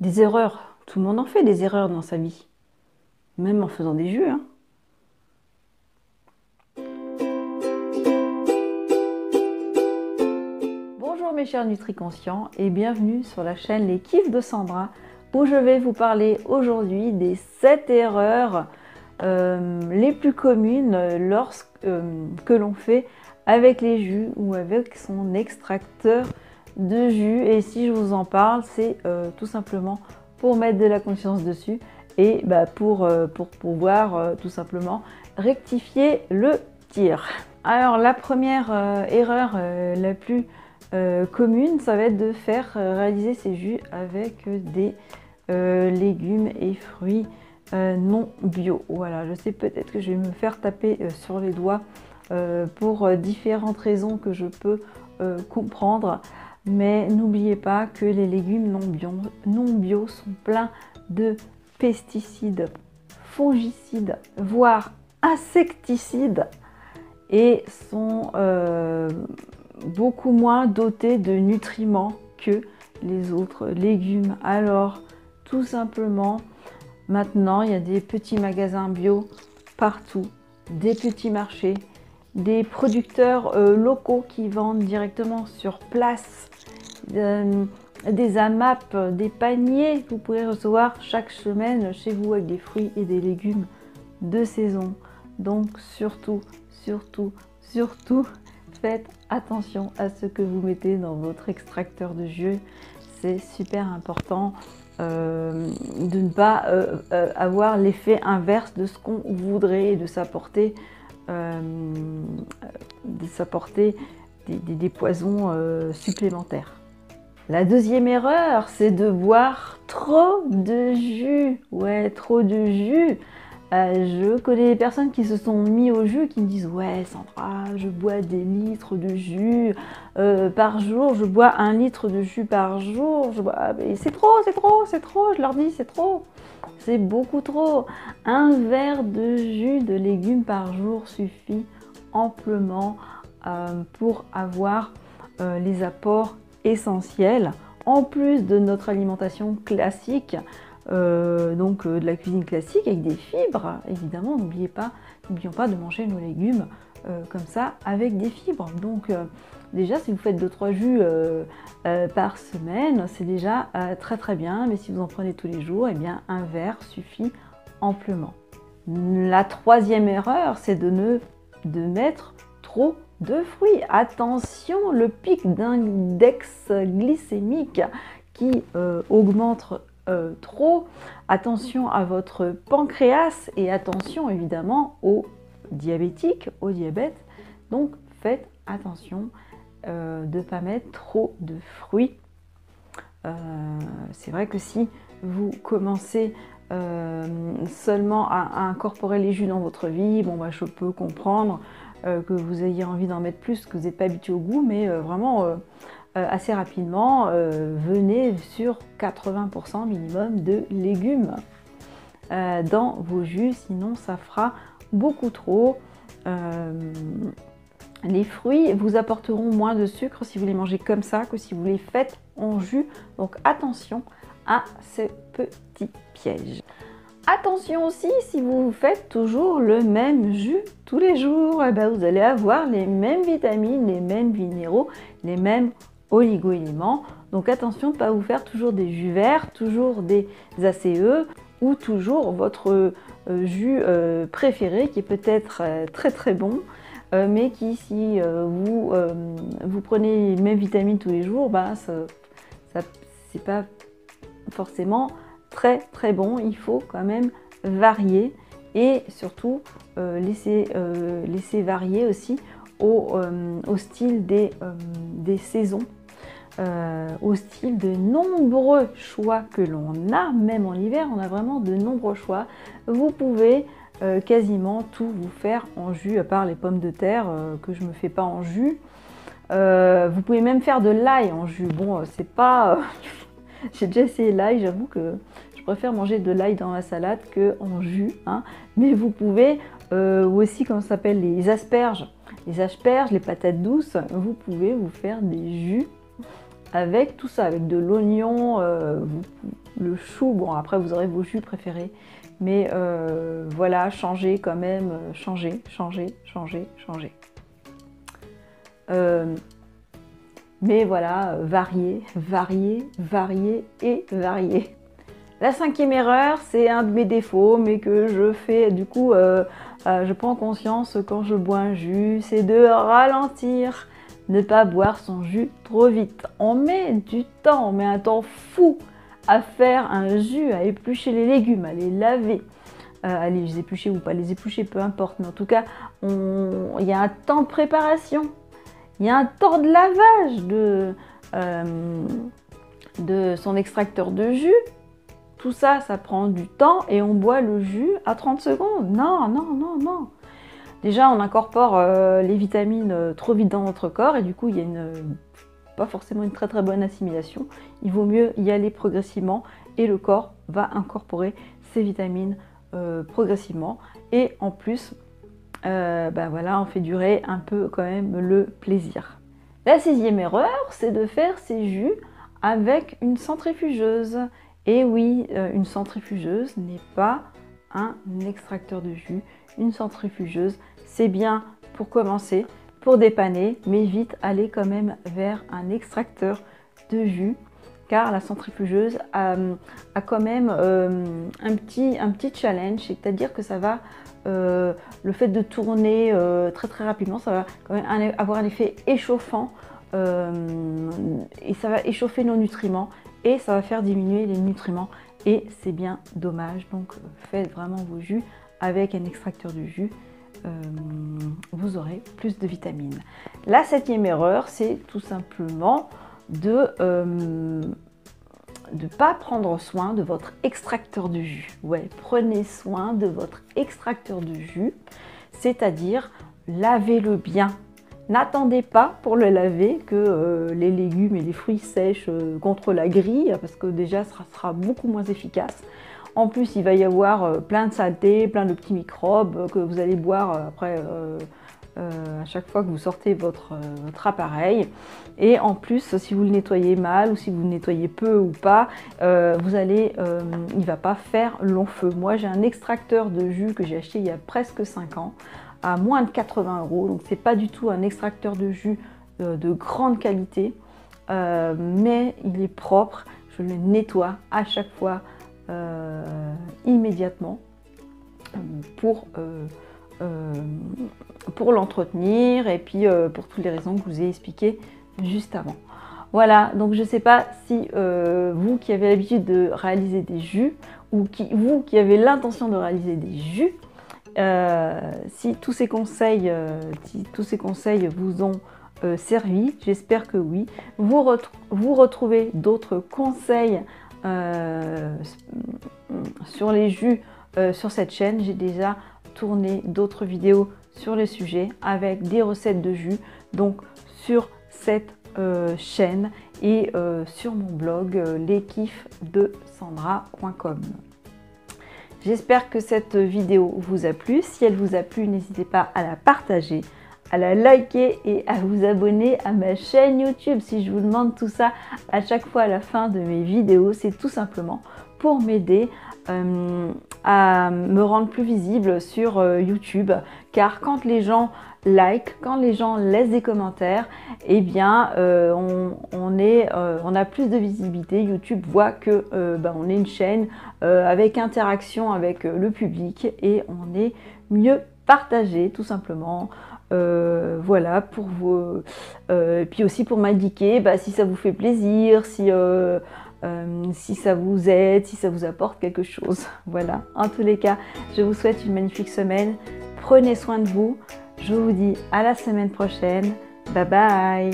Des erreurs, tout le monde en fait des erreurs dans sa vie, même en faisant des jus, hein. Bonjour mes chers NutriConscients et bienvenue sur la chaîne Les Kiffs de Sandra où je vais vous parler aujourd'hui des 7 erreurs les plus communes que l'on fait avec les jus ou avec son extracteur de jus. Et si je vous en parle, c'est tout simplement pour mettre de la conscience dessus et pour pouvoir tout simplement rectifier le tir. Alors la première erreur la plus commune, ça va être de faire réaliser ces jus avec des légumes et fruits non bio. Voilà, je sais peut-être que je vais me faire taper sur les doigts pour différentes raisons que je peux comprendre, mais n'oubliez pas que les légumes non bio sont pleins de pesticides, fongicides, voire insecticides et sont beaucoup moins dotés de nutriments que les autres légumes. Alors tout simplement, maintenant il y a des petits magasins bio partout, des petits marchés, des producteurs locaux qui vendent directement sur place, des AMAP, des paniers que vous pourrez recevoir chaque semaine chez vous avec des fruits et des légumes de saison. Donc surtout, faites attention à ce que vous mettez dans votre extracteur de jus. C'est super important de ne pas avoir l'effet inverse de ce qu'on voudrait et de s'apporter des poisons supplémentaires. La deuxième erreur, c'est de boire trop de jus. Ouais, trop de jus. Je connais des personnes qui se sont mis au jus, qui me disent « Ouais Sandra, je bois des litres de jus par jour, je bois 1 litre de jus par jour. » C'est trop, je leur dis c'est trop. C'est beaucoup trop. Un verre de jus de légumes par jour suffit amplement pour avoir les apports essentiels, en plus de notre alimentation classique. De la cuisine classique avec des fibres, évidemment, n'oublions pas de manger nos légumes comme ça avec des fibres. Donc déjà si vous faites 2-3 jus par semaine, c'est déjà très bien, mais si vous en prenez tous les jours, eh bien un verre suffit amplement. La troisième erreur, c'est de mettre trop de fruits. Attention, le pic d'index glycémique qui augmente trop, attention à votre pancréas et attention évidemment aux diabétiques, au diabète. Donc faites attention de ne pas mettre trop de fruits. C'est vrai que si vous commencez seulement à incorporer les jus dans votre vie, je peux comprendre que vous ayez envie d'en mettre plus, que vous n'êtes pas habitué au goût, mais vraiment assez rapidement, venez sur 80% minimum de légumes dans vos jus, sinon ça fera beaucoup trop. Les fruits vous apporteront moins de sucre si vous les mangez comme ça que si vous les faites en jus, donc attention à ces petits pièges. Attention aussi, si vous faites toujours le même jus tous les jours, vous allez avoir les mêmes vitamines, les mêmes minéraux, les mêmes oligo-éléments. Donc attention de ne pas vous faire toujours des jus verts, toujours des ACE ou toujours votre jus préféré qui est peut-être très bon, mais qui si vous prenez les mêmes vitamines tous les jours, c'est pas forcément très bon. Il faut quand même varier et surtout laisser varier aussi au style des saisons, au style de nombreux choix que l'on a, même en hiver, on a vraiment de nombreux choix. Vous pouvez quasiment tout vous faire en jus, à part les pommes de terre que je ne me fais pas en jus. Vous pouvez même faire de l'ail en jus. Bon, c'est pas... J'ai déjà essayé l'ail, j'avoue que je préfère manger de l'ail dans la salade qu'en jus, hein. Mais vous pouvez aussi, comment ça s'appelle, les asperges, les patates douces, vous pouvez vous faire des jus avec tout ça, avec de l'oignon, le chou. Bon, après vous aurez vos jus préférés, mais voilà, changez quand même, changez. Mais voilà, varier. La cinquième erreur, c'est un de mes défauts, mais que je fais du coup, je prends conscience quand je bois un jus, c'est de ralentir, ne pas boire son jus trop vite. On met du temps, on met un temps fou à faire un jus, à éplucher les légumes, à les laver, à les éplucher ou pas les éplucher, peu importe, mais en tout cas, il y a un temps de préparation. Il y a un temps de lavage de son extracteur de jus. Tout ça, ça prend du temps et on boit le jus à 30 secondes. Non. Déjà, on incorpore les vitamines trop vite dans notre corps et du coup, il y a pas forcément une très bonne assimilation. Il vaut mieux y aller progressivement et le corps va incorporer ces vitamines progressivement. Et en plus, voilà, on fait durer un peu quand même le plaisir. La sixième erreur, c'est de faire ces jus avec une centrifugeuse. Et oui, une centrifugeuse n'est pas un extracteur de jus. Une centrifugeuse, c'est bien pour commencer, pour dépanner, mais vite aller quand même vers un extracteur de jus, car la centrifugeuse a quand même un petit challenge, c'est-à-dire que ça va, le fait de tourner très rapidement, ça va quand même avoir un effet échauffant et ça va échauffer nos nutriments et ça va faire diminuer les nutriments et c'est bien dommage. Donc faites vraiment vos jus avec un extracteur de jus, vous aurez plus de vitamines. La septième erreur, c'est tout simplement de ne pas prendre soin de votre extracteur de jus. Ouais, prenez soin de votre extracteur de jus, c'est-à-dire lavez-le bien. N'attendez pas pour le laver que les légumes et les fruits sèchent contre la grille, parce que déjà ça sera beaucoup moins efficace. En plus, il va y avoir plein de saletés, plein de petits microbes que vous allez boire après à chaque fois que vous sortez votre appareil. Et en plus, si vous le nettoyez mal ou si vous le nettoyez peu ou pas, il ne va pas faire long feu. Moi, j'ai un extracteur de jus que j'ai acheté il y a presque 5 ans à moins de 80 €. Donc, c'est pas du tout un extracteur de jus de grande qualité, mais il est propre. Je le nettoie à chaque fois immédiatement pour l'entretenir et puis pour toutes les raisons que je vous ai expliquées juste avant. Voilà, donc je ne sais pas si vous qui avez l'habitude de réaliser des jus ou vous qui avez l'intention de réaliser des jus, si tous ces conseils vous ont servi, j'espère que oui. Vous retrouvez d'autres conseils sur les jus sur cette chaîne. J'ai déjà tourné d'autres vidéos sur le sujet avec des recettes de jus, donc sur cette chaîne et sur mon blog leskifsdesandra.com. J'espère que cette vidéo vous a plu. Si elle vous a plu, n'hésitez pas à la partager, à la liker et à vous abonner à ma chaîne YouTube. Si je vous demande tout ça à chaque fois à la fin de mes vidéos, c'est tout simplement pour m'aider à me rendre plus visible sur YouTube, car quand les gens like, quand les gens laissent des commentaires, eh bien on a plus de visibilité. YouTube voit que on est une chaîne avec interaction avec le public et on est mieux partagé tout simplement. Voilà, pour vous, puis aussi pour m'indiquer si ça vous fait plaisir, si ça vous aide, si ça vous apporte quelque chose. Voilà, en tous les cas, je vous souhaite une magnifique semaine. Prenez soin de vous. Je vous dis à la semaine prochaine. Bye bye.